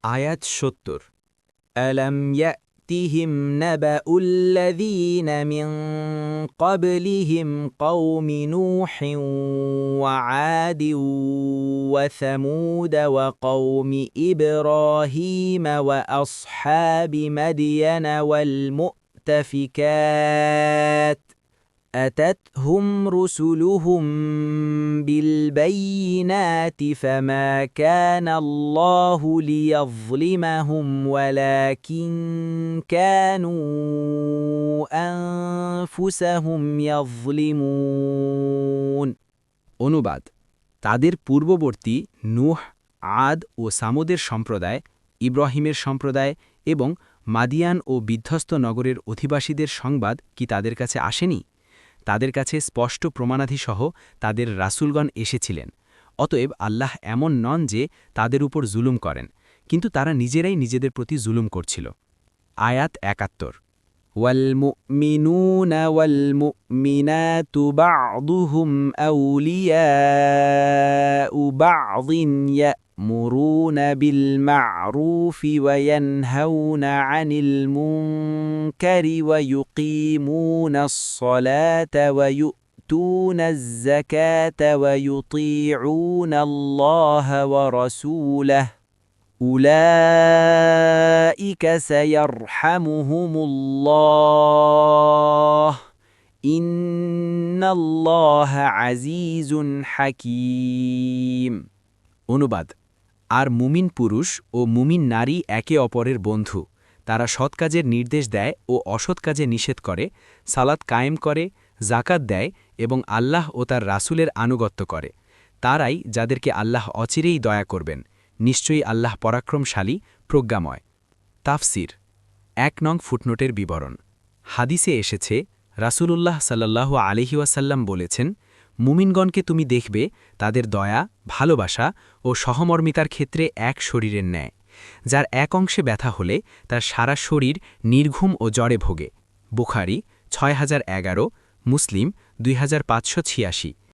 আয়াত ৭০। ألم يأتهم نبأ الذين من قبلهم قوم نوح وعاد وثمود وقوم إبراهيم وأصحاب مدين والمؤتفكات أتتهم رسلهم بالبينات فما كان الله ليظلمهم ولكن كانوا أنفسهم يظلمون। অনুবাদ: তাদের পূর্ববর্তী নূহ, আদ ও সামুদের সম্প্রদায়, ইব্রাহিমের সম্প্রদায় এবং মাদিয়ান ও বিধ্বস্ত নগরের অধিবাসীদের সংবাদ কি তাদের কাছে আসেনি? তাদের কাছে স্পষ্ট প্রমাণাধিসহ তাদের রাসূলগণ এসেছিলেন। অতএব আল্লাহ এমন নন যে তাদের উপর জুলুম করেন, কিন্তু তারা নিজেরাই নিজেদের প্রতি জুলুম করছিল। আয়াত ৭১। والمؤمنون والمؤمنات بعضهم أولياء بعض يأمرون بالمعروف وينهون عن المنكر ويقيمون الصلاة ويؤتون الزكاة ويطيعون الله ورسوله أولئك سيرحمهم الله إن الله عزيز حكيم। অনুবাদ: আর মুমিন পুরুষ ও মুমিন নারী একে অপরের বন্ধু। তারা সৎ কাজের নির্দেশ দেয় ও অসৎ কাজে নিষেধ করে, সালাত কায়েম করে, জাকাত দেয় এবং আল্লাহ ও তার রাসূলের আনুগত্য করে। তারাই যাদেরকে আল্লাহ অচিরেই দয়া করবেন। নিশ্চয়ই আল্লাহ পরাক্রমশালী, প্রজ্ঞাময়। তাফসির ১ নং ফুটনোটের বিবরণ। হাদিসে এসেছে, রাসূলুল্লাহ সাল্লাল্লাহু আলাইহি ওয়াসাল্লাম বলেছেন, মুমিনগণকে তুমি দেখবে তাদের দয়া, ভালোবাসা ও সহমর্মিতার ক্ষেত্রে এক শরীরের ন্যায়। যার এক অংশে ব্যথা হলে তার সারা শরীর নির্ঘুম ও জ্বরে ভোগে। বুখারী ৬০১১, মুসলিম ২৫৮৬।